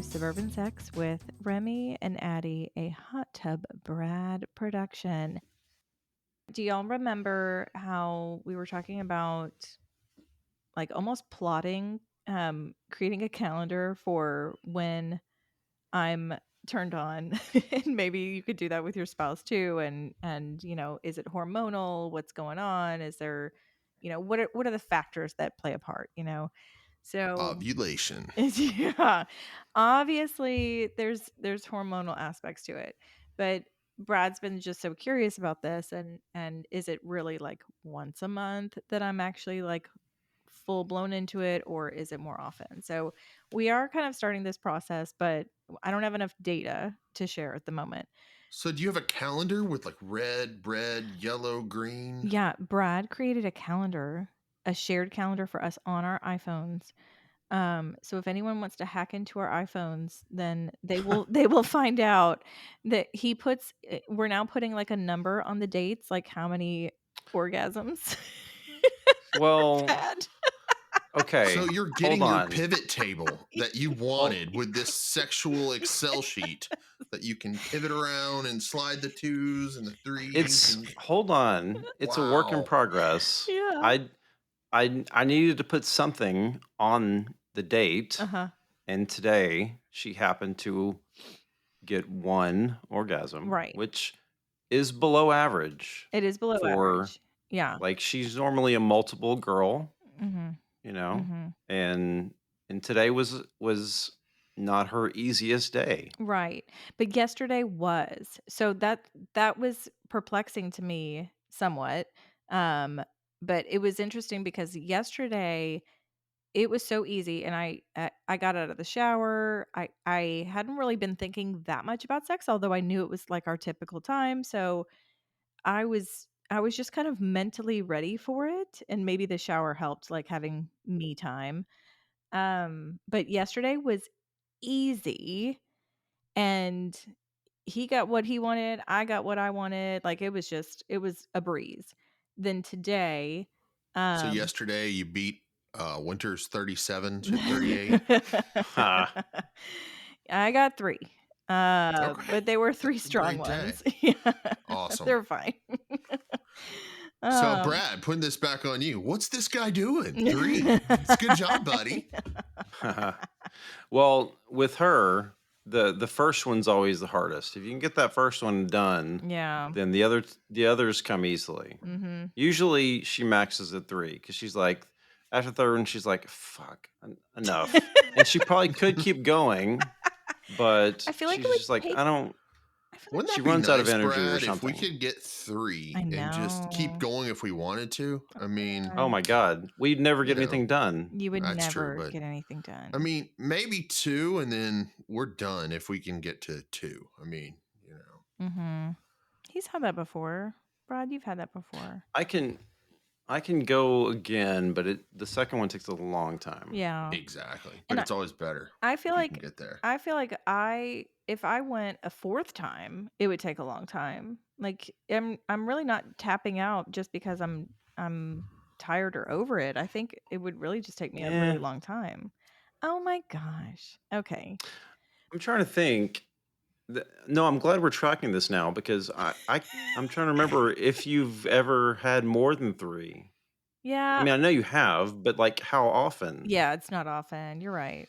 to Suburban Sex with Remy and Addy, a Hot Tub Brad production. Do y'all remember how we were talking about like almost plotting, creating a calendar for when I'm turned on? And maybe you could do that with your spouse too. And is it hormonal? What's going on? Is there, what are the factors that play a part? So Ovulation. yeah, obviously there's hormonal aspects to it, but Brad's been just so curious about this, and is it really like once a month that I'm actually like full blown into it, or is it more often? So we are kind of starting this process, but I don't have enough data to share at the moment. So do you have a calendar with like red, yellow, green? Yeah, Brad created a calendar, a shared calendar for us on our iPhones. So if anyone wants to hack into our iPhones, then they will find out that we're now putting like a number on the dates, like how many orgasms Well, had. okay. So you're Hold getting your on. pivot table that you Hold, wanted with this sexual Excel sheet that you can pivot around and slide the twos and the threes and hold on. It's a work in wow. progress. Yeah. I needed to put something on the date, Uh-huh. and today she happened to get one orgasm, Right. which is below average It is below for average. Yeah. like she's normally a multiple girl, Mhm. you know, Mhm. and today was not her easiest day. Right. But yesterday was. So that was perplexing to me somewhat. Um but it was interesting because yesterday it was so easy, and I got out of the shower. I hadn't really been thinking that much about sex, although I knew it was like our typical time. So I was just kind of mentally ready for it, and maybe the shower helped, like having me time. But yesterday was easy, and he got what he wanted, I got what I wanted. Like it was a breeze. Then today, So um yesterday you beat Winter's 37 to 38. Ha. I got 3. Okay. But they were 3 That's a strong great day. ones. Yeah. Awesome. They're fine. So Um Brad, putting this back on you. What's this guy doing? 3. It's a good job, buddy. Well, with her, the first one's always the hardest. If you can get that first one done, Yeah. then the others come easily. Mhm. Usually she maxes at 3 because she's like after third one she's like fuck enough, and she probably could keep going, but I feel like it she's would just like take I don't. I feel like Wouldn't She that be runs out of nice, energy or Brad, if we something. could get I 3 and just keep know. going if we wanted to? I mean, Oh God, my god, we'd never you get know, anything done. you would that's true. never But get anything I done. mean, maybe 2 and then we're done if we can get to 2. I mean, Mhm. He's had that before. Brad, you've had that before. I can go again, but the second one takes a long time. Yeah. exactly. But And it's always better I feel if you can like get there. if I went a 4th time, it would take a long time. Like I'm really not tapping out just because I'm tired or over it. I think it would really just take me a really Yeah, long time. Oh my gosh. Okay. I'm trying to think. No, I'm glad we're tracking this now because I'm trying to remember if you've ever had more than 3. I Yeah. mean, I know you have, but like how often? Yeah, it's not often. You're right.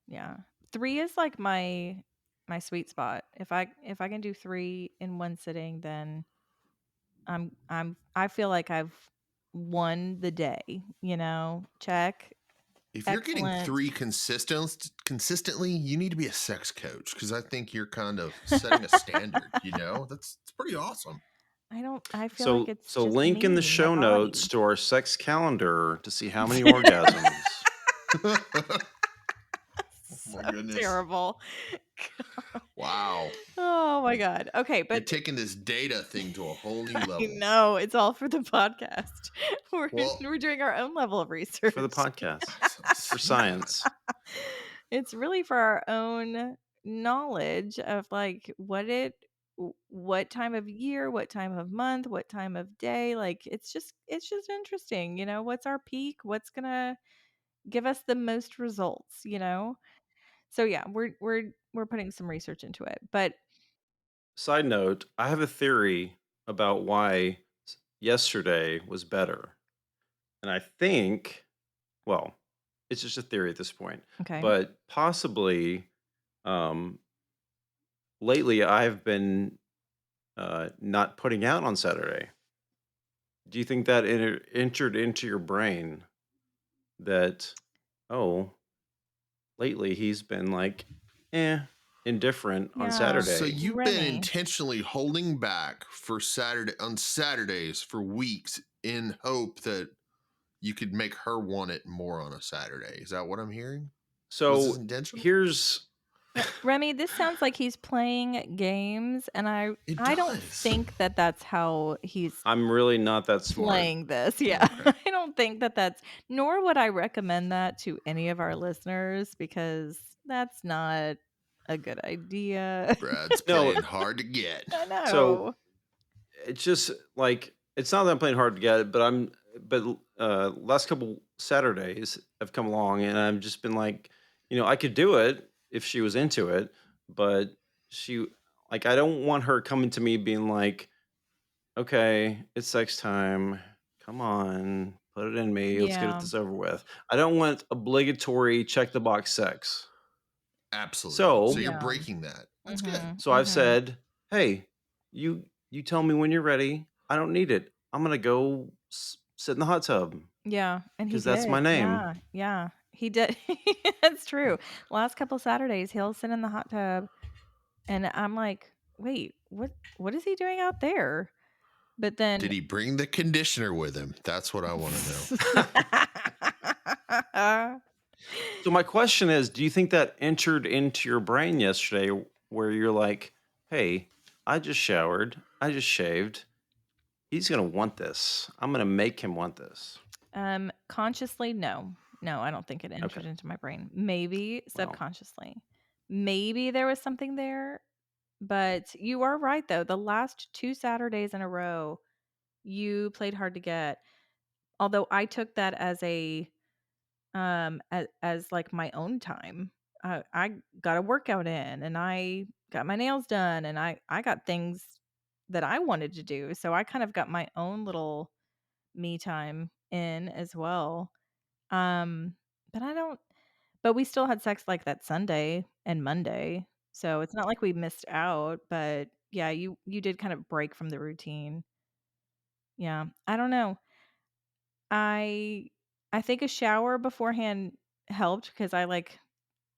Yeah. 3 is like my sweet spot. If I can do 3 in one sitting, then I feel like I've won the day, Check. If you're getting Excellent. 3 consistently, you need to be a sex coach because I think you're kind of setting a standard, That's it's pretty awesome. I feel like So it's just link in the me, my show notes body. to our sex calendar to see how many orgasms. Oh my So goodness. terrible. Wow. Oh my god. Okay, You're but taking this data thing to a whole new I level. know it's all for the podcast. We're Well, we're doing our own level of It's for the research. podcast. It's for yeah. science. It's really for our own knowledge of like what time of year, what time of month, what time of day. Like it's just interesting, what's our peak, what's gonna give us the most results. So, yeah, we're putting some research into it, but Side note, I have a theory about why yesterday was better. And I think, well, it's just a theory at this point, okay. but possibly um, lately I've been not putting out on Saturday. Do you think that entered into your brain that, oh, lately he's been like, eh, indifferent on Yeah. So Saturday? you've been Remy. intentionally holding back for Saturdays for weeks in hope that you could make her want it more on a Saturday. Is that what I'm hearing? Was this So intentional? here's, Remy, this sounds like he's playing games, and It I don't does. think that that's how he's I'm really not that smart. playing this. Yeah. Okay. I don't think that that's nor would I recommend that to any of our listeners because that's not a good idea. Brad's No, playing hard to get. I so know. it's just like it's not that I'm playing hard to get, but last couple Saturdays have come along and I've just been like, I could do it if she was into it, but she like I don't want her coming to me being like, "Okay, it's sex time. Come on, put it in me. Let's get Yeah. this over with." I don't want obligatory check the box sex. Absolutely. So So, you're Yeah. breaking that. That's good. Mhm. so I've Mhm. said, "Hey, you tell me when you're ready. I don't need it. I'm gonna go sit in the hot tub Yeah, and he because that's my did. name." Yeah. Yeah. He did. That's true. Last couple Saturdays, he'll sit in the hot tub and I'm like, "Wait, what is he doing out there?" But Did then he bring the conditioner with him? That's what I want to know. So my question is, do you think that entered into your brain yesterday where you're like, "Hey, I just showered. I just shaved. He's gonna want this. I'm gonna make him want this." Consciously, no. No, I don't think it Okay. entered into my brain. Maybe Well, subconsciously. Maybe there was something there, but you are right though. The last 2 Saturdays in a row, you played hard to get. Although I took that as as like my own time. I got a workout in and I got my nails done and I got things that I wanted to do. So I kind of got my own little me time in as well. Um, but I don't but we still had sex like that Sunday and Monday. So it's not like we missed out, but yeah, you did kind of break from the routine. Yeah. I don't know. I I think a shower beforehand helped because I like,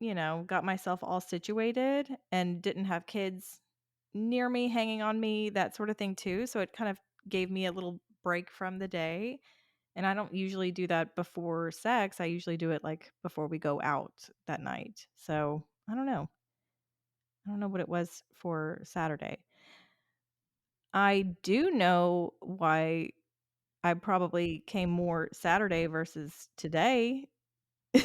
got myself all situated and didn't have kids near me hanging on me, that sort of thing too. So it kind of gave me a little break from the day. And I don't usually do that before sex. I usually do it like before we go out that night. So I don't know. I don't know what it was for Saturday. I do know why I probably came more Saturday versus today. I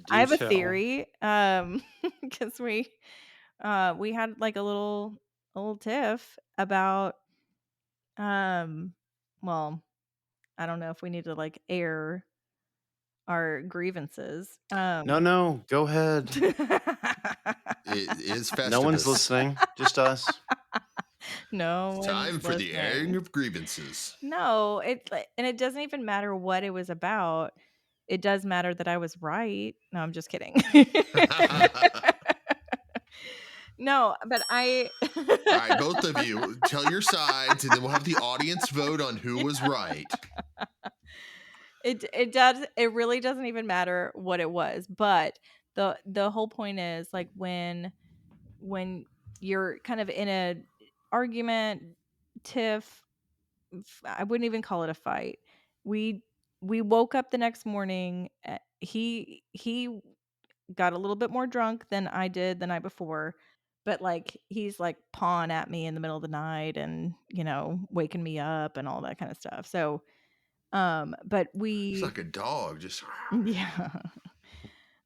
do have a tell. theory, because we had like a little tiff about, um, well, I don't know if we need to like air our grievances. No, no, go ahead. It is No one's Festivus. listening, just us. No It's one's time for the airing listening. of grievances. No, and it doesn't even matter what it was about. It does matter that I was right. No, I'm just kidding. No, but I All right, both of you, tell your sides, and then we'll have the audience vote on who was Yeah. right. It really doesn't even matter what it was, but the whole point is, like, when you're kind of in a argument, tiff, I wouldn't even call it a fight. We we woke up the next morning, he got a little bit more drunk than I did the night before, but, like, he's, like, pawing at me in the middle of the night and, waking me up and all that kinda stuff, so, but It's we like a dog, just yeah.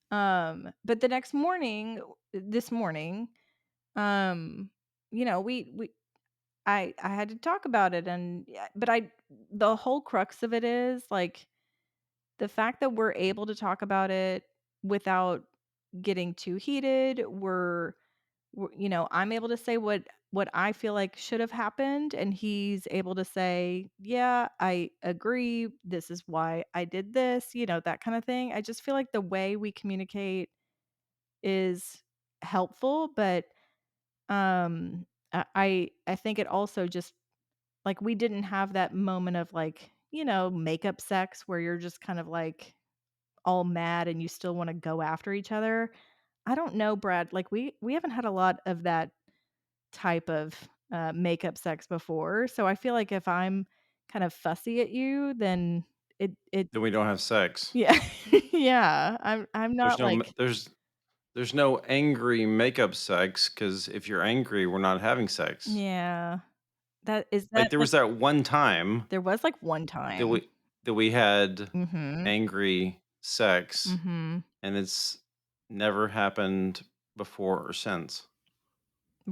But the next morning this morning, um, we I had to talk about it and yeah, but I the whole crux of it is, like, the fact that we're able to talk about it without getting too heated. I'm able to say what I feel like should have happened, and he's able to say, "Yeah, I agree. This is why I did this," that kind of thing. I just feel like the way we communicate is helpful, but I think it also just like we didn't have that moment of like, makeup sex where you're just kind of like all mad and you still want to go after each other. I don't know, Brad. Like we haven't had a lot of that type of makeup sex before. So I feel like if I'm kind of fussy at you, then it Then we don't have sex. yeah. Yeah. I'm There's not no like there's no angry makeup sex because if you're angry, we're not having sex. yeah. That is Like, that there like was that one time there was like one that time. we had Mhm. angry sex, Mhm. and it's never happened before or since.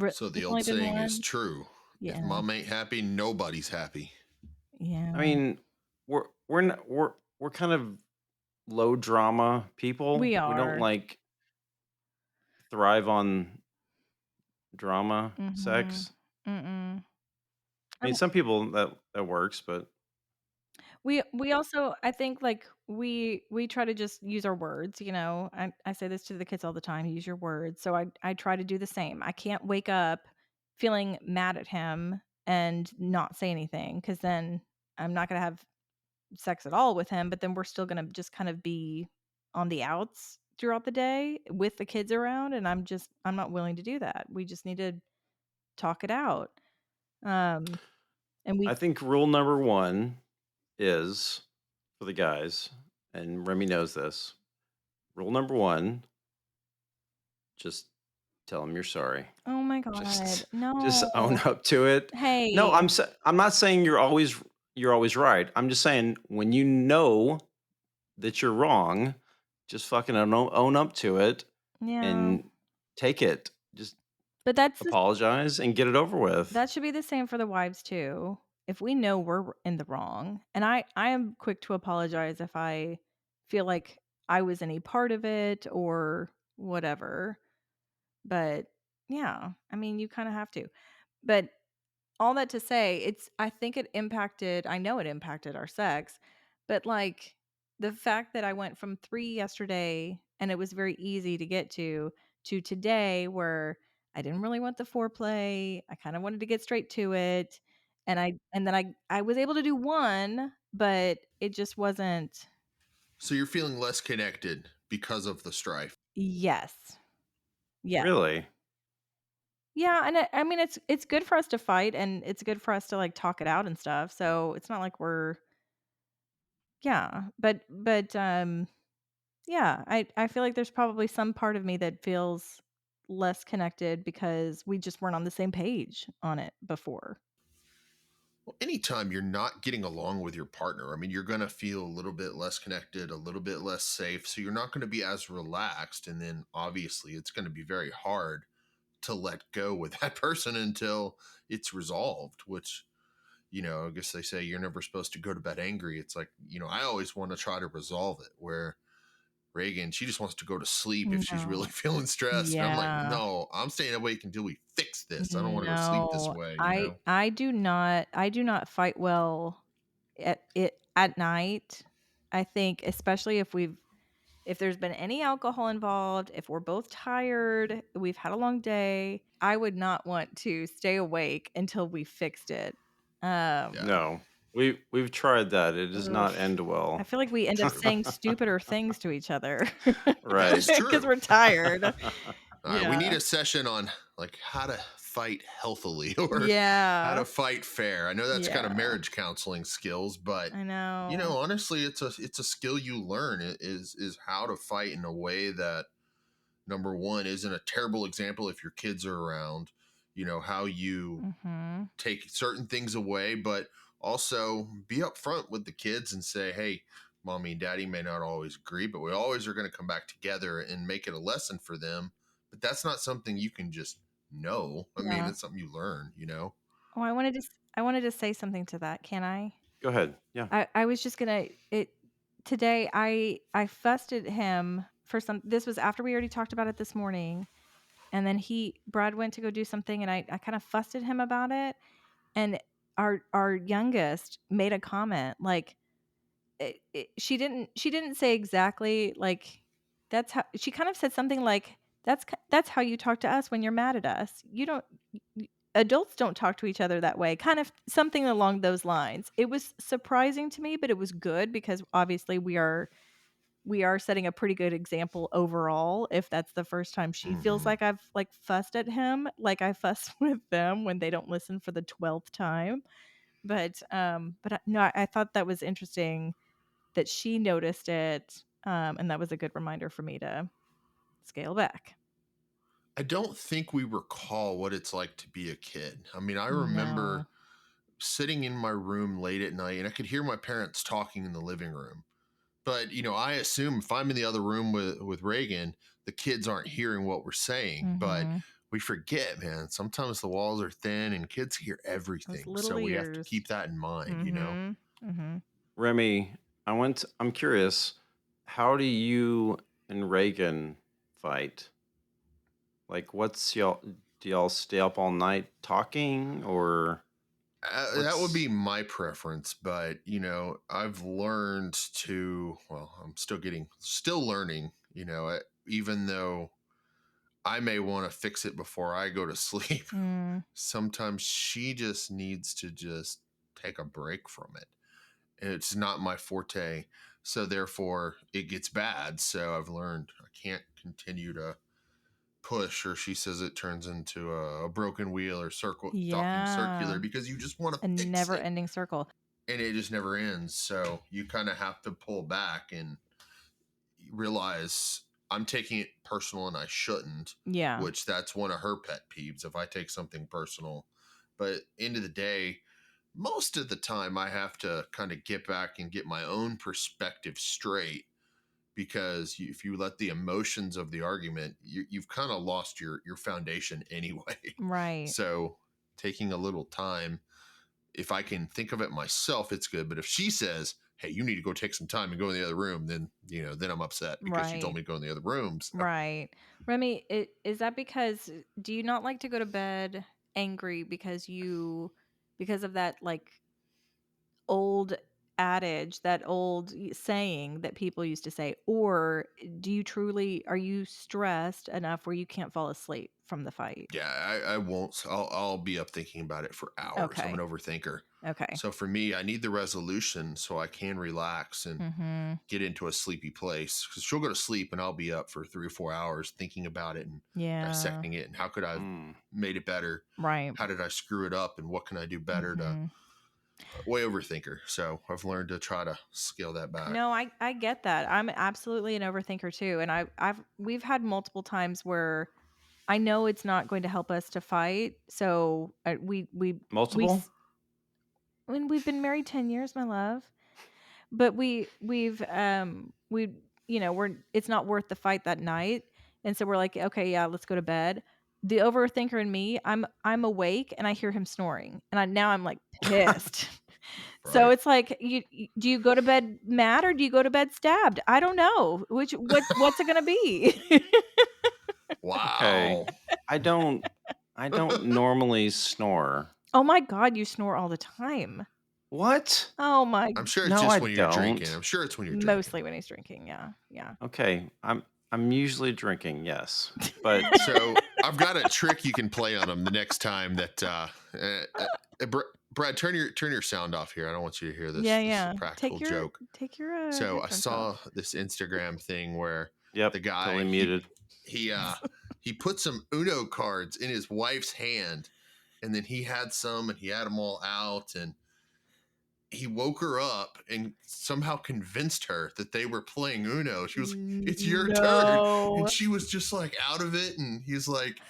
So the It's old only been saying is one. true. If Yeah. mom ain't happy, nobody's happy. I Yeah. mean, we're kind of low drama people. We We don't, are. like, thrive on drama Mhm. sex. Mm-mm. I mean, Um, some people that works, but we also I think, like, we try to just use our words, I say this to the kids all the time, "Use your words." So I try to do the same. I can't wake up feeling mad at him and not say anything, because then I'm not gonna have sex at all with him, but then we're still gonna just kind of be on the outs throughout the day with the kids around, and I'm not willing to do that. We just need to talk it out. Um, and I we think rule number 1 is for the guys, and Remy knows this. Rule number 1, just tell them 'em you're sorry. Oh my god, Just own no. up to it. No, Hey. I'm not saying you're always right. I'm just saying when you know that you're wrong, just fucking own up to it Yeah. and take it. Just But apologize and get it over with. that should be the same for the wives too. If we know we're in the wrong, and I am quick to apologize if I feel like I was any part of it or whatever. But yeah, I mean, you kinda have to. But all that to say, I think I know it impacted our sex, but, like, the fact that I went from 3 yesterday, and it was very easy to get to today where I didn't really want the foreplay, I kinda wanted to get straight to it, and then I was able to do 1, but it just wasn't. So you're feeling less connected because of the strife. Yes. Yeah. Really? Yeah, and I mean, it's good for us to fight, and it's good for us to, like, talk it out and stuff, so it's not like we're yeah, yeah, I feel like there's probably some part of me that feels less connected because we just weren't on the same page on it before. Well, anytime you're not getting along with your partner, I mean, you're going to feel a little bit less connected, a little bit less safe. So you're not going to be as relaxed. And then obviously, it's going to be very hard to let go with that person until it's resolved, which, I guess they say you're never supposed to go to bed angry. It's like, I always want to try to resolve it where Reagan, she just wants to go to sleep if she's really No. feeling stressed. And I'm like, Yeah. no, I'm staying awake until we fix this. I don't want to go to sleep this No. way. I do not fight well at night. I think especially if there's been any alcohol involved, if we're both tired, we've had a long day, I would not want to stay awake until we fixed it. Yeah, No. We've tried that. It does Ugh. not end I well. feel like we end up true. saying stupider things to each other That's Right. because true. we're tired. All right, we Yeah. need a session on like how to fight healthily or how Yeah. to fight fair. I know that's kind of Yeah. marriage counseling skills, but I know. honestly, it's a skill you learn is how to fight in a way that number one isn't a terrible example if your kids are around. How you Mhm. take certain things away, but also be upfront with the kids and say, hey, mommy and daddy may not always agree, but we always are going to come back together and make it a lesson for them. But that's not something you can just know. I mean, Yeah. it's something you learn. Oh, I wanted to say something to that. Can I? Go ahead. Yeah. I was just gonna it today I fussed at him for some this was after we already talked about it this morning, and then Brad went to go do something, and I kind of fussed at him about it, and our youngest made a comment, like, she didn't say exactly, like, that's how she kind of said something like, "That's how you talk to us when you're mad at us. You don't y adults don't talk to each other that way," kind of something along those lines. It was surprising to me, but it was good because obviously we are setting a pretty good example overall if that's the first time she feels Hmm. like I've, like, fussed at him, like I fuss with them when they don't listen for the 12th time. But no, I thought that was interesting that she noticed it, and that was a good reminder for me to scale back. I don't think we recall what it's like to be a kid. I mean, I No. remember sitting in my room late at night and I could hear my parents talking in the living room. But, I assume if I'm in the other room with Reagan, the kids aren't hearing what we're saying. But Mhm. we forget, man. Sometimes the walls are thin and kids hear Those everything. So little we have to ears. keep that in mind. Mhm. Mhm. Remy, I'm curious, how do you and Reagan fight? Like, what's y'all do y'all stay up all night talking, or That would what's be my preference, but I've learned to. Well, I'm still learning. Even though I may want to fix it before I go to sleep. Mm. Sometimes she just needs to just take a break from it. And it's not my forte. So therefore it gets bad. So I've learned I can't continue to push, or she says it turns into a broken wheel or talking circular Yeah. because you just want to A fix it never-ending circle. and it just never ends. So you kind of have to pull back and realize I'm taking it personal and I shouldn't, Yeah. which that's one of her pet peeves if I take something personal. But end of the day, most of the time I have to kind of get back and get my own perspective straight because if you let the emotions of the argument, you've kind of lost your foundation anyway. Right. So taking a little time, if I can think of it myself, it's good. But if she says, "Hey, you need to go take some time and go in the other room," then I'm upset because she told Right. me to go in the other room. So Right. Remy, is that because do you not like to go to bed angry because of that, like, old adage, that old saying that people used to say, or are you stressed enough where you can't fall asleep from the fight? yeah, I won't. I'll be up thinking about it for hours. I'm an Okay. overthinker. Okay. So for me, I need the resolution so I can relax and Mhm. get into a sleepy place because she'll go to sleep and I'll be up for 3 or 4 hours thinking about it and Yeah. dissecting it and how could I have mm, made it better? Right. How did I screw it up and what can I do better to Mhm. way overthinker. So I've learned to try to scale that back. No, I get that. I'm absolutely an overthinker too, and we've had multiple times where I know it's not going to help us to fight, so, we multiple? I mean, we've been married 10 years, my love, but we're it's not worth the fight that night, and so we're like, "Okay, yeah, let's go to bed." The overthinker in me, I'm awake and I hear him snoring, and I'm, like, pissed. So Right. it's like, do you go to bed mad or do you go to bed stabbed? I don't know. What's it gonna be? Okay. Wow. I don't I don't normally snore. Oh my god, you snore all the time. What? Oh my I'm sure it's No, I just when you're drinking. don't. I'm sure it's when you're drinking. mostly when he's drinking, yeah, yeah. Okay, I'm usually drinking, yes, but So I've got a trick you can play on them the next time that Brad, turn your sound off here. I don't want you to hear this. Yeah, This is a yeah. practical joke. Take your, So I headphones off. saw this Instagram thing where the yep, guy totally he muted. he uh he put some Uno cards in his wife's hand, and then he had some and he had them all out, and he woke her up and somehow convinced her that they were playing Uno. She was like, "It's your turn," and No. she was just like out of it, and he's like,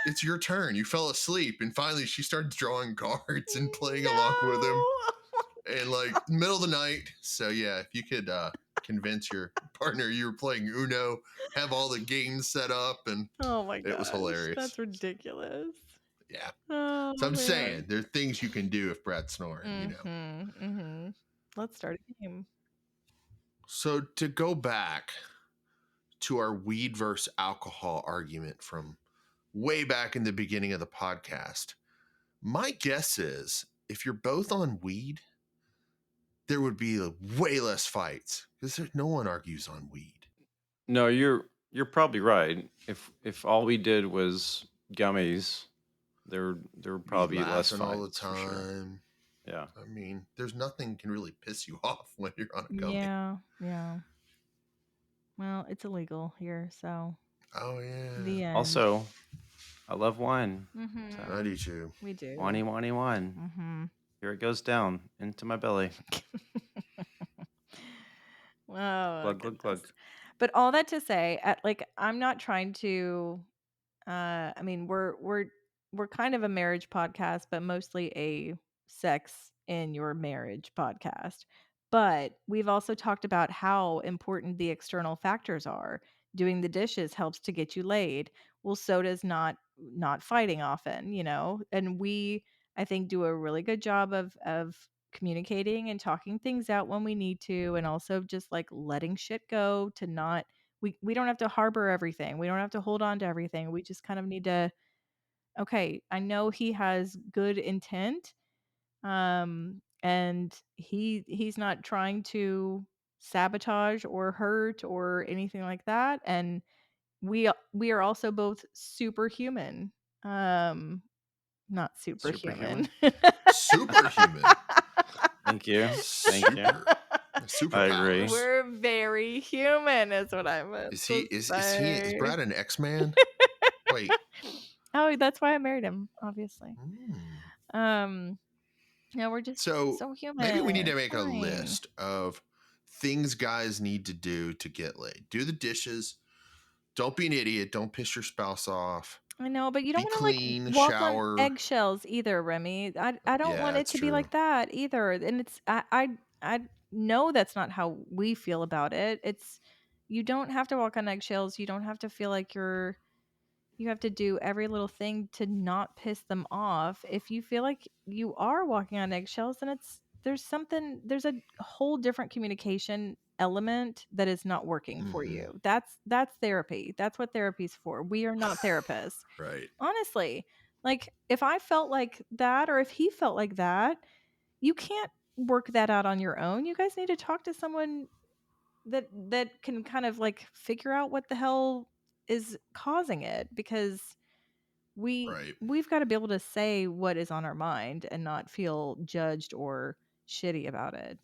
"It's your turn. You fell asleep." And finally, she started drawing cards and playing along with him, No. and like middle of the night. So yeah, if you could convince your partner you were playing Uno, have all the games set up, and Oh my it was gosh, hilarious. that's ridiculous. Yeah. Oh, So I'm saying man. there are things you can do if Brad's snoring. Mhm, mhm. Let's start a game. So to go back to our weed versus alcohol argument from way back in the beginning of the podcast. My guess is if you're both on weed, there would be way less fights because no one argues on weed. No, you're probably right. If all we did was gummies, there would Be probably be less laughing all the fights for sure. time. Yeah. I mean, there's nothing can really piss you off when you're on a gummy. Yeah, yeah. Well, it's illegal here, so Oh yeah, the end. Also, I love wine. I So Mhm. do too. We do. whiny, whiny, wine. Mhm. Here it goes down into my belly. Oh, Glug, glug, goodness. glug. But all that to say, like, I'm not trying to I mean, we're kind of a marriage podcast, but mostly a sex in your marriage podcast. But we've also talked about how important the external factors are. Doing the dishes helps to get you laid. Well, so does not fighting often, you know? And we, I think, do a really good job of communicating and talking things out when we need to, and also just like letting shit go to not we don't have to harbor everything. We don't have to hold on to everything. We just kind of need to, okay, I know he has good intent. And he's not trying to sabotage or hurt or anything like that. And we are also both superhuman. Um Not superhuman. Superhuman. Superhuman, Thank you. Thank you. super, I agree. superpowers. We're very human is what I meant Is he? to Is say. Brad an X-Man? Wait. Oh, that's why I married him, obviously. Hmm. Um, no, we're just So so maybe human. we need to It's make a fine. list of things guys need to do to get laid. Do the dishes. Don't be an idiot. Don't piss your spouse off. I know, but you don't Be want to like clean. walk on Shower. eggshells either, Remy. I don't want Yeah, it it's to be true. like that either. And it's I know that's not how we feel about it. It's you don't have to walk on eggshells. You don't have to feel like you have to do every little thing to not piss them off. If you feel like you are walking on eggshells, then there's a whole different communication element that is not working for Hmm. you. That's therapy. That's what therapy's for. We are not therapists. Right. Honestly, like if I felt like that or if he felt like that, you can't work that out on your own. You guys need to talk to someone that can kind of like figure out what the hell is causing it because Right. we've got to be able to say what is on our mind and not feel judged or shitty about it.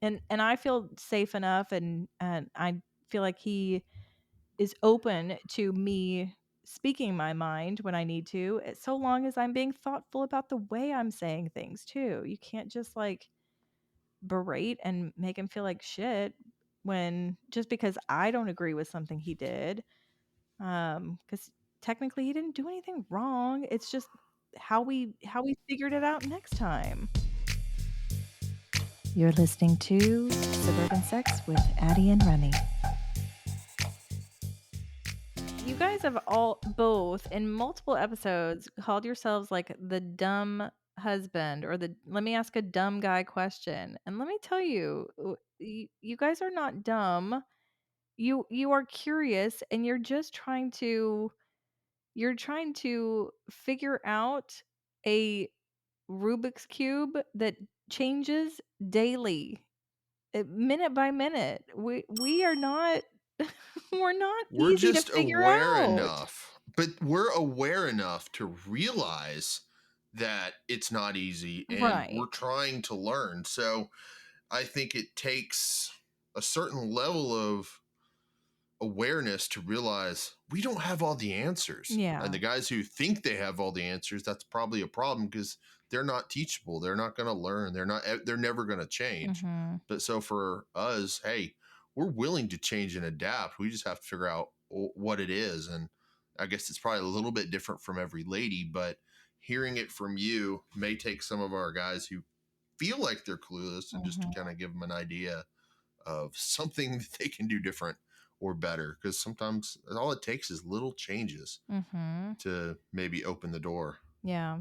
And I feel safe enough and I feel like he is open to me speaking my mind when I need to, so long as I'm being thoughtful about the way I'm saying things too. You can't just like berate and make him feel like shit when just because I don't agree with something he did. Cuz technically he didn't do anything wrong. It's just how we figured it out next time. You're listening to Suburban Sex with Addie and Remy. You guys have all both in multiple episodes called yourselves like the dumb husband or the let me ask a dumb guy question. And let me tell you, you guys are not dumb. You are curious and you're trying to figure out a Rubik's cube that changes daily, minute by minute. We are not we're not We're easy to just figure aware out. enough, but we're aware enough to realize that it's not easy and we're Right. trying to learn. So I think it takes a certain level of awareness to realize we don't have all the answers. And Yeah. the guys who think they have all the answers, that's probably a problem because they're not teachable. They're not going to learn. They're never going to change. Mhm. But so for us, hey, we're willing to change and adapt. We just have to figure out what it is. And I guess it's probably a little bit different from every lady, but hearing it from you may take some of our guys who feel like they're clueless and just to Mhm. kind of give them an idea of something that they can do different or better because sometimes all it takes is little changes Mhm. to maybe open the door. Yeah.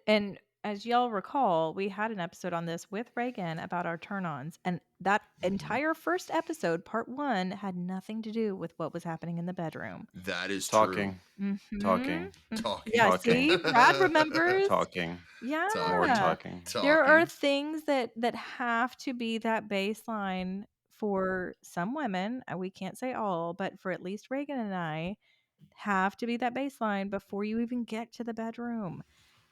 And as y'all recall, we had an episode on this with Reagan about our turn-ons, and that Mhm. entire first episode, part 1, had nothing to do with what was happening in the bedroom. That is true. Talking, Mhm. talking, Yeah, Talking. talking, see? Brad remembers. talking, more Yeah. Talking. talking. There are Talking. things that have to be that baseline for some women, and we can't say all, but for at least Reagan and I, have to be that baseline before you even get to the bedroom.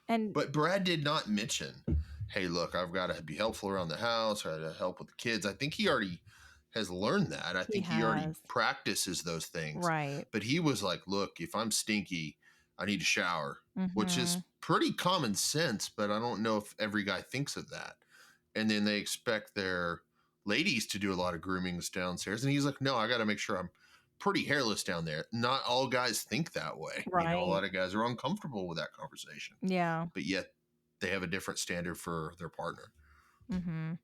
And But Brad did not mention, hey, look, I've got to be helpful around the house or to help with the kids. I think he already has learned that. I he think he already has. practices those things. Right. But he was like, look, if I'm stinky, I need to shower, which is Mhm. pretty common sense, but I don't know if every guy thinks of that. And then they expect their ladies to do a lot of groomings downstairs. And he's like, no, I got to make sure I'm pretty hairless down there. Not all guys think that way. A Right. lot of guys are uncomfortable with that conversation, Yeah. but yet they have a different standard for their partner. Mhm.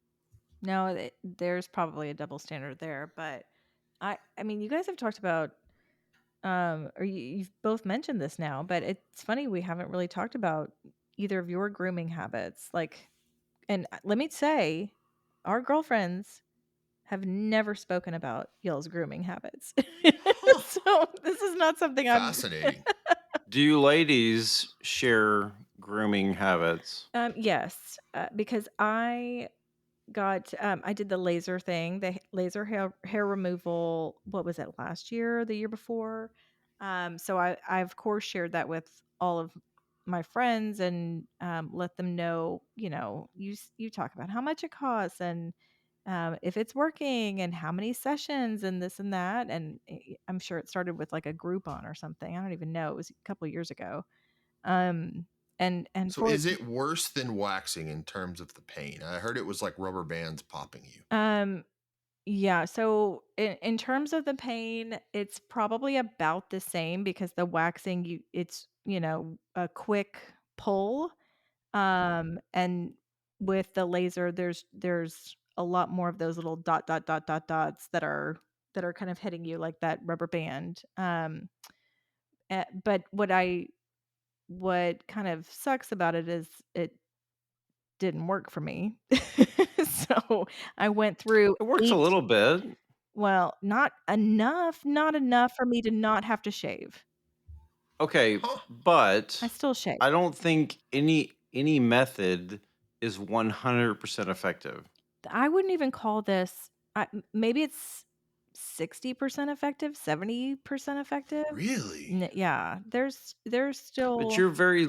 No, there's probably a double standard there, but I mean, you guys have talked about or you've both mentioned this now, but it's funny we haven't really talked about either of your grooming habits. Like, and let me say, our girlfriends have never spoken about y'all's grooming habits. Huh. So this is not something I'm Fascinating. Do you ladies share grooming habits? yes, because I did the laser thing, the laser hair removal, what was it, last year, the year before? So I of course shared that with all of my friends and let them know, you talk about how much it costs and if it's working and how many sessions and this and that. And I'm sure it started with like a Groupon or something. I don't even know. It was a couple years ago. Um, and So for is it worse than waxing in terms of the pain? I heard it was like rubber bands popping you. um Yeah, so in terms of the pain, it's probably about the same because the waxing it's, a quick pull. And with the laser there's a lot more of those little dots that are kind of hitting you like that rubber band. But what kind of sucks about it is it didn't work for me. So I went through It works a 8. little bit. Well, not enough for me to not have to shave. Okay, Huh. I but still shave. I don't think any method is 100% effective. I wouldn't even call this maybe it's 60% effective, 70% effective. Really? Yeah, there's But still you're very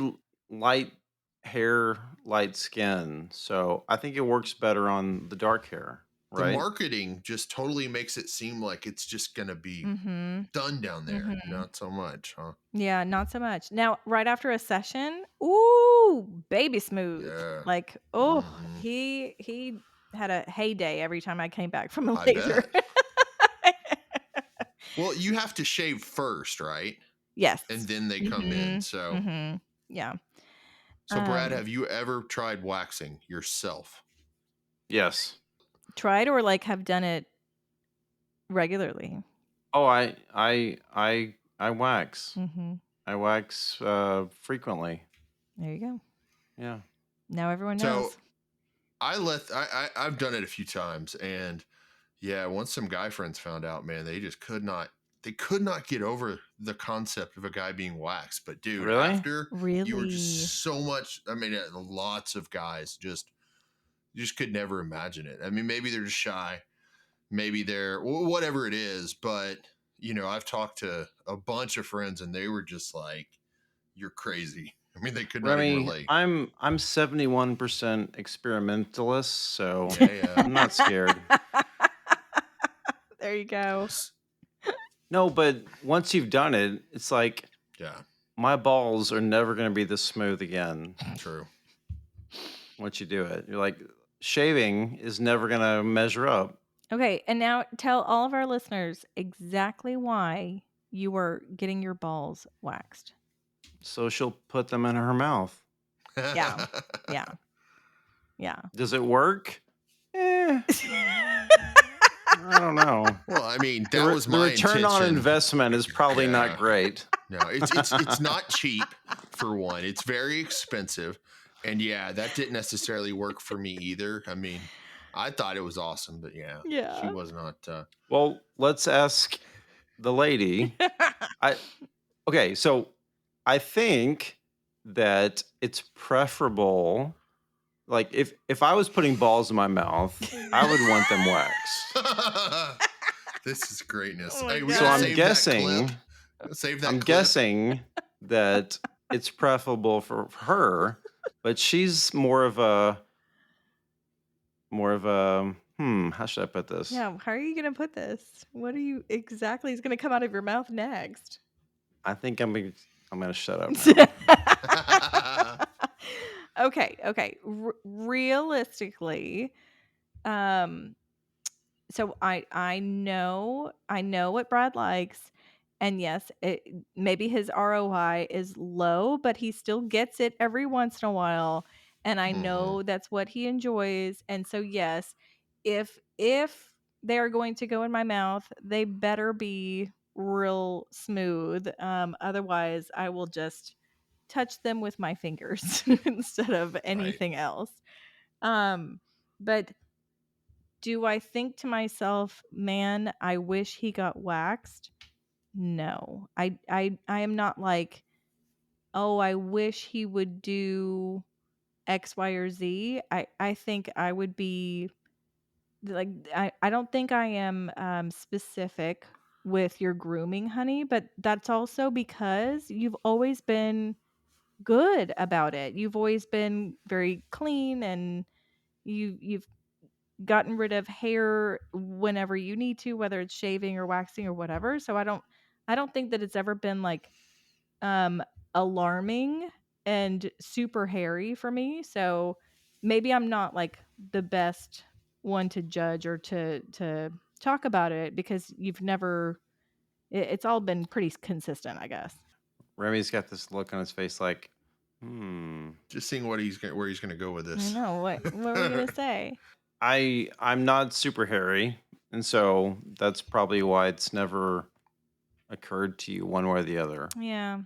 light hair, light skin, so I think it works better on the dark hair, The right? marketing just totally makes it seem like it's just going to be Mhm. done down there. Mhm. Not so much, huh? Yeah, not so much. Now, right after a session, ooh, baby smooth. Yeah. Like, oh, Hmm. he had a heyday every time I came back from a I laser. bet. Well, you have to shave first, right? And Yes. then they come in. Mhm. So, Mhm. Yeah. Brad, Um, have you ever tried waxing yourself? Yes. tried or like have done it regularly. Oh, I wax. Mhm. I wax, frequently. There you go. Yeah. Now everyone So knows. I've done it a few times, and yeah, once some guy friends found out, man, they could not get over the concept of a guy being waxed. But dude, Really? after you were Really? just so much, I mean, lots of guys just could never imagine it. I mean, maybe they're just shy, maybe they're whatever it is, but I've talked to a bunch of friends and they were just like, you're crazy. I mean, they could not even Remy, relate. I'm 71% experimentalist, so Yeah, yeah. I'm not scared. There you go. S- No, but once you've done it, it's like yeah, my balls are never gonna be this smooth again true. once you do it. You're like, shaving is never gonna measure up. Okay, and now tell all of our listeners exactly why you were getting your balls waxed. So she'll put them in her mouth. Yeah. Yeah. Yeah. Does it work? Eh, I don't know. Well, I mean, that was The my return on intention. investment is probably not Yeah. great. No, it's not cheap for one. It's very expensive. And yeah, that didn't necessarily work for me either. I mean, I thought it was awesome, but yeah, she Yeah. was not. Well, let's ask the lady. I Okay, so I think that it's preferable. Like if I was putting balls in my mouth, I would want them waxed. This is greatness. Oh my Hey, we So gotta god. save that clip. Save that I'm clip. guessing that it's preferable for her, but she's how should I put this? Yeah, how are you gonna put this? What are you exactly is gonna come out of your mouth next? I think I'm gonna shut up now. Okay, okay. Realistically, um, so I know what Brad likes, and yes, maybe his ROI is low, but he still gets it every once in a while, and I Mhm. know that's what he enjoys, and so yes, if they are going to go in my mouth, they better be real smooth. Otherwise, I will just touch them with my fingers instead of Right. anything else. But do I think to myself, "Man, I wish he got waxed?" No. I am not like, "Oh, I wish he would do X, Y, or Z." I think I would be like I don't think I am, specific with your grooming, honey, but that's also because you've always been good about it. You've always been very clean, and you've gotten rid of hair whenever you need to, whether it's shaving or waxing or whatever. So I don't think that it's ever been like um alarming and super hairy for me. So maybe I'm not like the best one to judge or to talk about it because you've never it's all been pretty consistent, I guess. Remy's got this look on his face like, hmm. Just seeing where he's gonna go with I this. know. What were you gonna say? I'm not super hairy, and so that's probably why it's never occurred to you one way or the other. Yeah.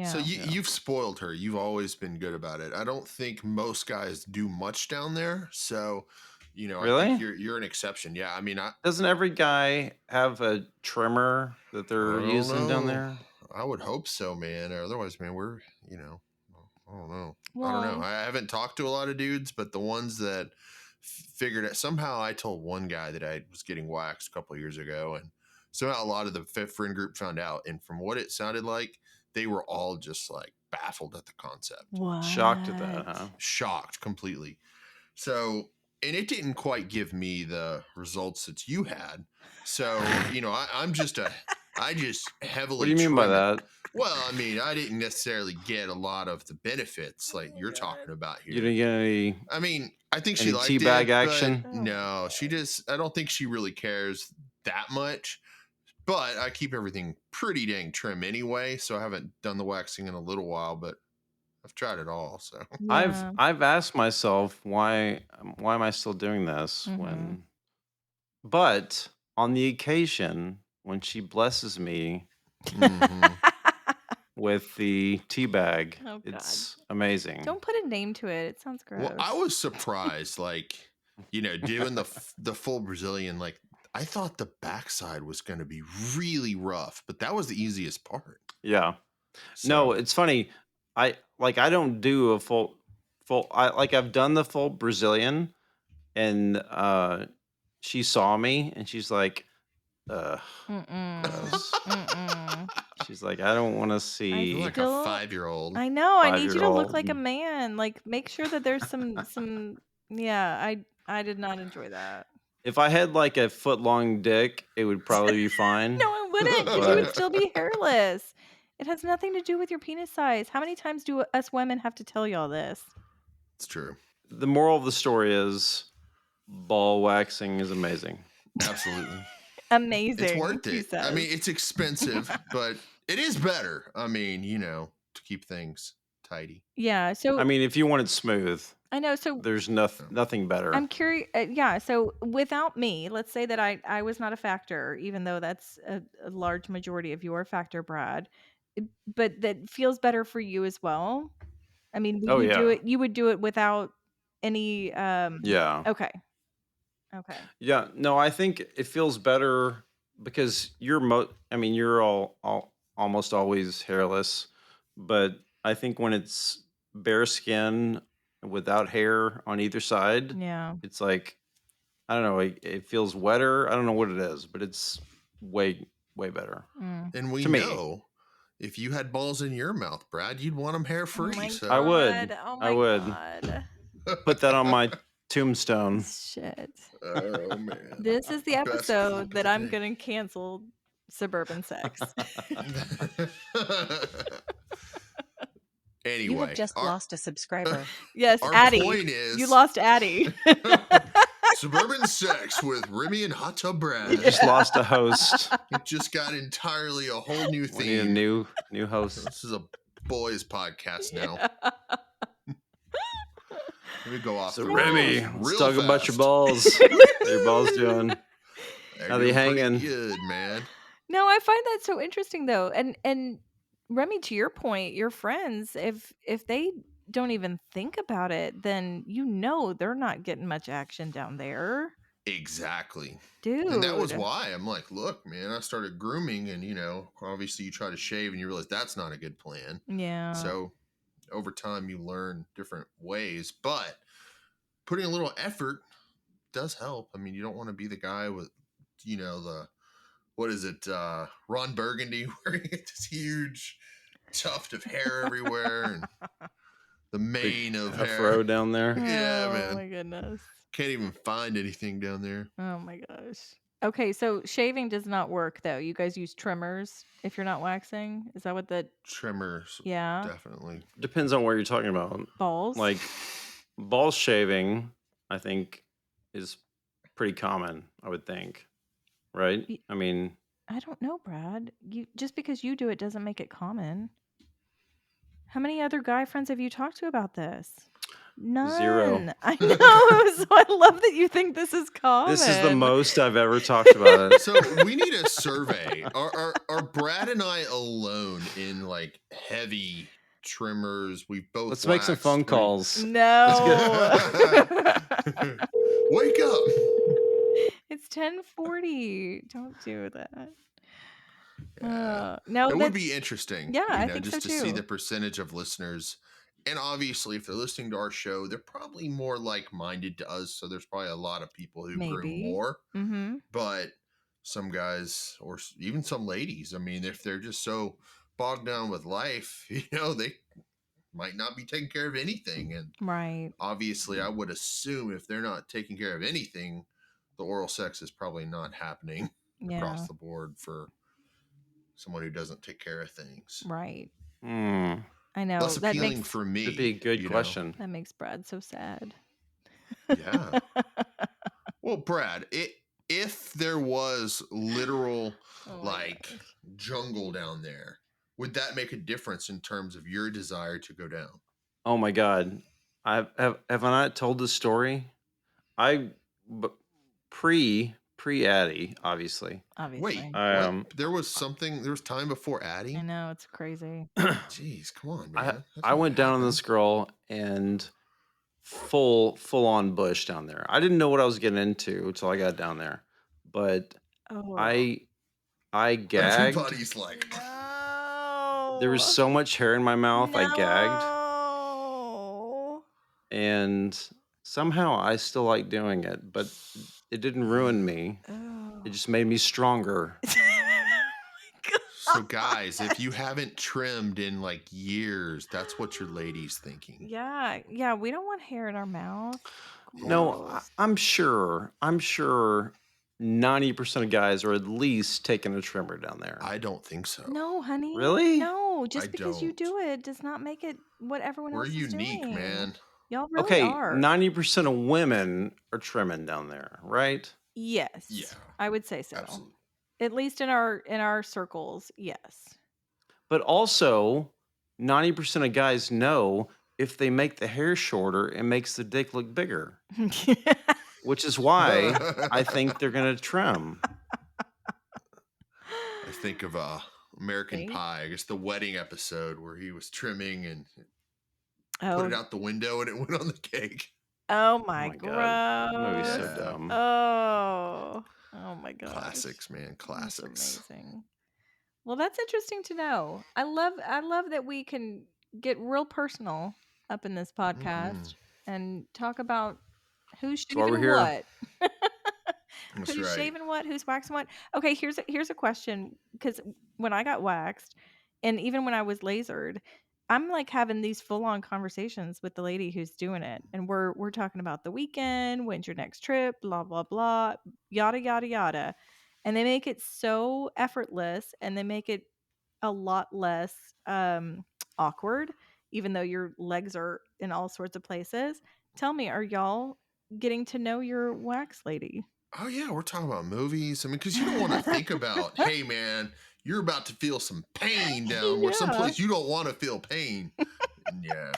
So Yeah. Yeah. you've spoiled her. You've always been good about it. I don't think most guys do much down there. So, I think Really? you're an exception. Yeah. I mean, Doesn't every guy have a trimmer that I they're don't using down know. there? I would hope so, man. Otherwise, man, I don't know. I don't know. Well, I haven't talked to a lot of dudes, but the ones that figured it somehow, I told one guy that I was getting waxed a couple of years ago, and somehow a lot of the friend group found out. And from what it sounded like, they were all just like baffled at the concept, Shocked at that, what? huh? shocked completely. So, and it didn't quite give me the results that you had. So, I just What do heavily you mean by trim it. that? Well, I mean, I didn't necessarily get a lot of the benefits Oh like my you're god. talking about You here. didn't get I mean, I think she any liked teabag it, but action? Oh my no, god. I don't think she really cares that much. But I keep everything pretty dang trim anyway. So I haven't done the waxing in a little while, but I've tried it all. So, I've Yeah. I've asked myself why am I still doing this Mhm. when but on the occasion when she blesses me hmm. with the tea bag, Oh god. it's amazing. Don't put a name to it. It sounds Well, I gross. was surprised, like, doing the full Brazilian. Like, I thought the backside was going to be really rough, but that was the easiest part. Yeah. No, So, it's funny. I don't do a full I've done the full Brazilian and she saw me and she's like, ugh, Mm-mm. gross. Mm-mm. She's like, I don't want to I you're see like a still 5-year-old. I know, I need you to look 5-year-old. like a man. Like, make sure that there's some yeah, I did not enjoy that. If I had like a foot long dick, it would probably be fine. No, it wouldn't, because you would But still be hairless. It has nothing to do with your penis size. How many times do us women have to tell y'all this? It's true. the moral of the story is ball waxing is amazing. Absolutely. It's Amazing, worth he it. I says. mean, it's expensive, but it is better. I mean, to keep things tidy. Yeah, I so mean, if you want it smooth, I know, so there's So, nothing better. I'm curious. Yeah. So without me, let's say that I was not a factor, even though that's a large majority of your factor, Brad. But that feels better for you as well. I mean, would Oh, you do yeah. it you would do it without any, Yeah. okay, okay. Yeah, no, I think it feels better because I mean, you're all almost always hairless, but I think when it's bare skin without hair on either side, Yeah. it's like I don't know, it feels wetter. I don't know what it is, but it's way better Mm. And we to me. know if you had balls in your mouth, Brad, you'd want them hair Oh free. my I So, would. god, oh I my would god. put that on my tombstone. Shit. oh man, This is the best episode quote of that the I'm day. gonna cancel suburban sex. You have Anyway, just lost a subscriber. Yes, our Addy. point You is lost Addy. suburban sex with Remy and Hot Tub We Brad. just Yeah. lost a host. It just got entirely a whole new We need a theme. new host. This is a boys podcast now. Yeah. Let me go off So the Remy, rails let's real talk about your fast. balls. How your balls doing? They're How they doing pretty hanging? good, man. No, I find that so interesting though. And Remy, to your point, your friends, if they don't even think about it, then they're not getting much action down there. Exactly. And that was Dude. why I'm like, look, man, I started grooming, and obviously you try to shave and you realize that's not a good plan. Yeah. So over time you learn different ways, but putting a little effort does help. I mean, you don't want to be the guy with, the what is it, Ron Burgundy, where he gets this huge tuft of hair everywhere and the Big mane of hair. afro down there. Yeah, Oh man. my goodness. Can't even find anything down there. Oh my gosh. Okay, so shaving does not work though. You guys use trimmers if you're not waxing? Is that what the Trimmers, yeah, definitely. Depends on what you're talking about. balls? Like ball shaving, I think is pretty common, I would think. Right? Y- I mean, I don't know, Brad. You just because you do it doesn't make it common. How many other guy friends have you talked to about this? 0. None. I know. So I love that you think this is This is the common. most I've ever talked about it. So we need a survey. Are Brad and I alone in like heavy trimmers? We both Let's make some waxed. phone calls. No. Wake up. It's 10:40. Don't do that. Yeah. No, It would be that's interesting, yeah, I think so just to see too. the percentage of listeners. And obviously, if they're listening to our show, they're probably more like-minded to us. So there's probably a lot of people who groom Maybe. more. Mm-hmm. But some guys, or even some ladies, I mean, if they're just so bogged down with life, they might not be taking care of anything. And Right. obviously, I would assume if they're not taking care of anything, the oral sex is probably not happening Yeah. across the board for someone who doesn't take care of things. Right. Hmm. I know. Less appealing for me. Could be a good question. That makes Brad so sad. Yeah. Well, Brad, if there was literal Oh my gosh. jungle down there, would that make a difference in terms of your desire to go down? Oh my God. Have I not told this story? I but pre Addy, obviously. Obviously. Wait, Um, what? There was time before I Addy? know, it's crazy. Jeez, come on, I man. That's I not went down on happened. this girl and full on bush down there. I didn't know what I was getting into until I got down there. But Oh. I gagged. Everybody's like, There was so much hair in my mouth, I gagged. No. And somehow I still like doing it, but it didn't ruin me. Oh. It just made me stronger. so guys, if you haven't trimmed in like years, that's what your lady's thinking. Yeah, we don't want hair in our mouth. No, Gross. I'm sure 90% of guys are at least taking a trimmer down there. I don't think so. No, honey. Really? No, I just because you don't. do it does not make it what everyone We're else is unique, doing. man. Y'all really Okay, are. 90% of women are trimming down there, right? Yes. Yeah. I would say so. Absolutely. At least in our circles, yes. But also, 90% of guys know if they make the hair shorter, it makes the dick look bigger, which is why I think they're going to trim. I think of American See? Pie, I guess the wedding episode where he was trimming and put Oh, it out the window, and it went on the cake. oh Oh my my god. That movie's so gross. Yeah, dumb. Oh. Oh my gosh. classics, man, That's classics. amazing. Well, that's interesting to know. I love that we can get real personal up in this Mhm. podcast and talk about who's That's why we're shaving here. what. That's Who's right. shaving what? Who's waxing what? Okay, here's a question because when I got waxed, and even when I was lasered, I'm like having these full on conversations with the lady who's doing it, and we're talking about the weekend, when's your next trip, blah blah blah, yada yada yada, and they make it so effortless, and they make it a lot less awkward, even though your legs are in all sorts of places. Tell me, are y'all getting to know your wax lady? Oh yeah, we're talking about movies. I mean, because you don't want to think about, hey man, you're about to feel some pain down where Yeah, someplace you don't want to feel pain. And yeah,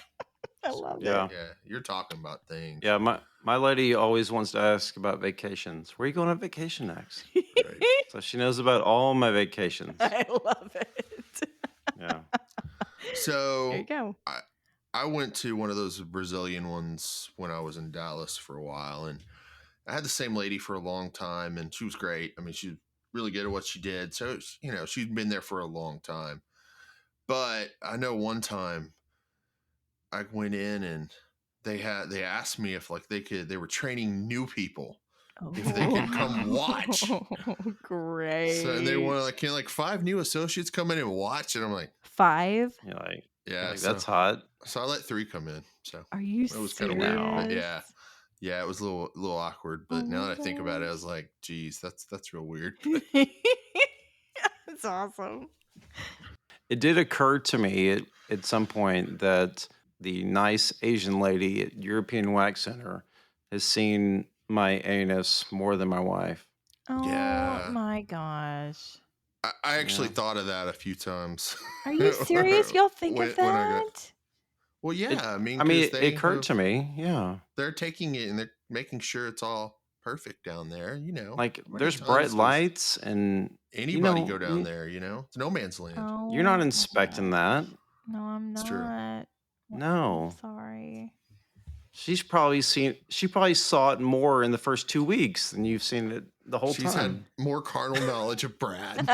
I love Yeah. it. yeah, you're talking about things. Yeah, my lady always wants to ask about vacations. Where are you going on vacation next? Right. So she knows about all my vacations. I love it. Yeah. There you So go. I I went to one of those Brazilian ones when I was in Dallas for a while, and I had the same lady for a long time, and she was great. I mean, she's really good at what she did. So she'd been there for a long time. But I know one time I went in and they asked me if like they were training new people if they Oh, could come watch. So and they great. wanted like, can like 5 new associates come in and watch? And I'm like, 5? You're yeah. like, that's hot. So I let 3 come in. So Are you it was kind of weird. But No. serious? yeah. Yeah, it was a little awkward. Oh But now my that I think about it, I gosh. was like, geez, that's real weird. But That's awesome. It did occur to me at some point that the nice Asian lady at European Wax Center has seen my anus more than my wife. Oh yeah. my gosh. I actually Yeah. thought of that a few times Are you serious? Y'all think of when I got. that? Well, It yeah, I mean, I mean, because it they occurred have to me, yeah. they're taking it and they're making sure it's all perfect down there. Like, How many there's bright times does lights and, anybody go down there? It's no man's land. you're not Oh my inspecting that. gosh. No, I'm It's true. not. I'm No. sorry. She probably saw it more in the first 2 weeks than you've seen it the whole She's had time. more carnal knowledge of Brad.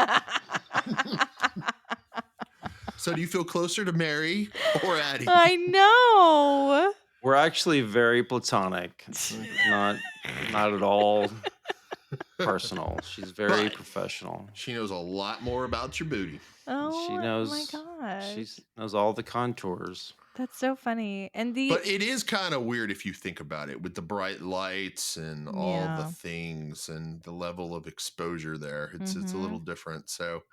So, do you feel closer to Mary or Addie? I know. We're actually very platonic. It's not at all personal. She's very But professional. she knows a lot more about your booty. She Oh my knows gosh. knows all the contours. That's so funny. And the But it is kind of weird if you think about it with the bright lights and all the yeah. things and the level of exposure there. It's a little Mhm. different. So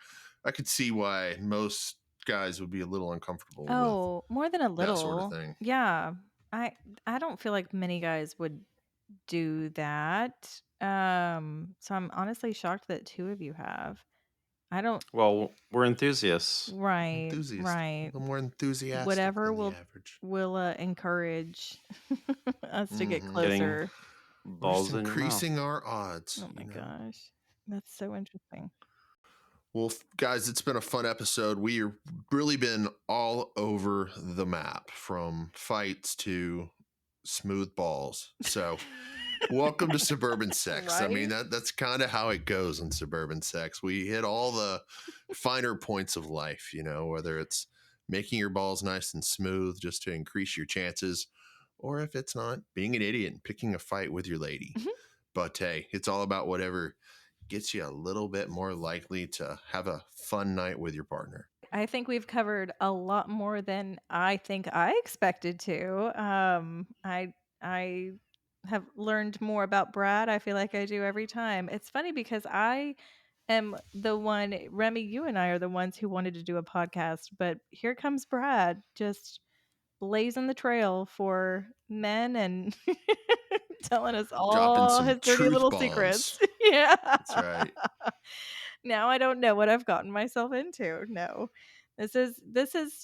I could see why most guys would be a little uncomfortable with Oh, more than a that sort of little. thing. Yeah. I I don't feel like many guys would do that. So I'm honestly shocked that two of you have. I don't Well, we're enthusiasts. right, Enthusiast, a right. little more enthusiastic Whatever than the will average. encourage us to get Hmm. Getting closer. We're just balls in your mouth. increasing our odds, Oh my gosh. That's so interesting. Well, guys, it's been a fun episode. We've really been all over the map from fights to smooth balls. So, welcome to Suburban Sex. I mean, Right? that's kind of how it goes in Suburban Sex. We hit all the finer points of life, whether it's making your balls nice and smooth just to increase your chances, or if it's not, being an idiot and picking a fight with your lady. Mhm. But hey, it's all about whatever gets you a little bit more likely to have a fun night with your partner. I think we've covered a lot more than I think I expected to. I have learned more about Brad. I feel like I do every time. It's funny because I am the one, Remy, you and I are the ones who wanted to do a podcast, but here comes Brad just blazing the trail for men and telling us Dropping all some his dirty truth little bombs. secrets. Yeah. That's right. Now I don't know what I've gotten myself into. No. This is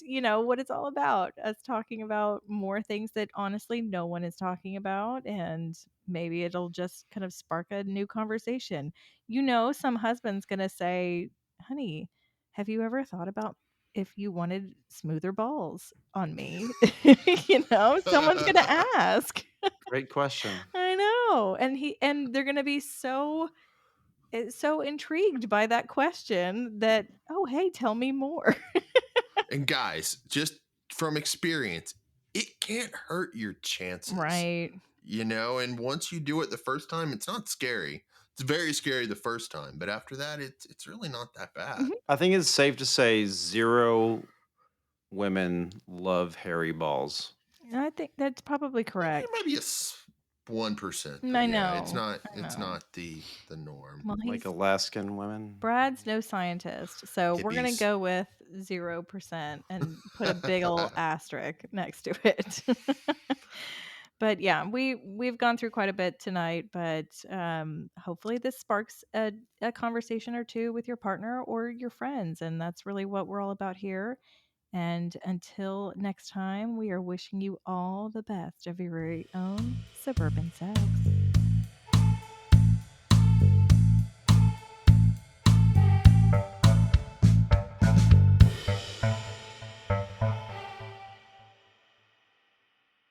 what it's all about. Us talking about more things that honestly no one is talking about, and maybe it'll just kind of spark a new conversation. Some husband's going to say, "Honey, have you ever thought about if you wanted smoother balls on me. Someone's gonna ask. Great question. I know, and they're gonna be so intrigued by that question that, "Oh, hey, tell me more." And guys, just from experience, it can't hurt your chances, Right. and once you do it the first time, it's not scary. It's very scary the first time, but after that, it's really not that bad. Mhm. I think it's safe to say 0 women love hairy balls. I think that's probably It correct. might be 1%, but I yeah, it's know, not I it's know. not the norm. Well, Like he's Alaskan women. Brad's no scientist, so we're gonna Hippies. go with 0% and put a big ol' asterisk next to it. But, yeah, we've gone through quite a bit tonight, but, hopefully this sparks a conversation or 2 with your partner or your friends, and that's really what we're all about here, and until next time, we are wishing you all the best of your very own suburban sex.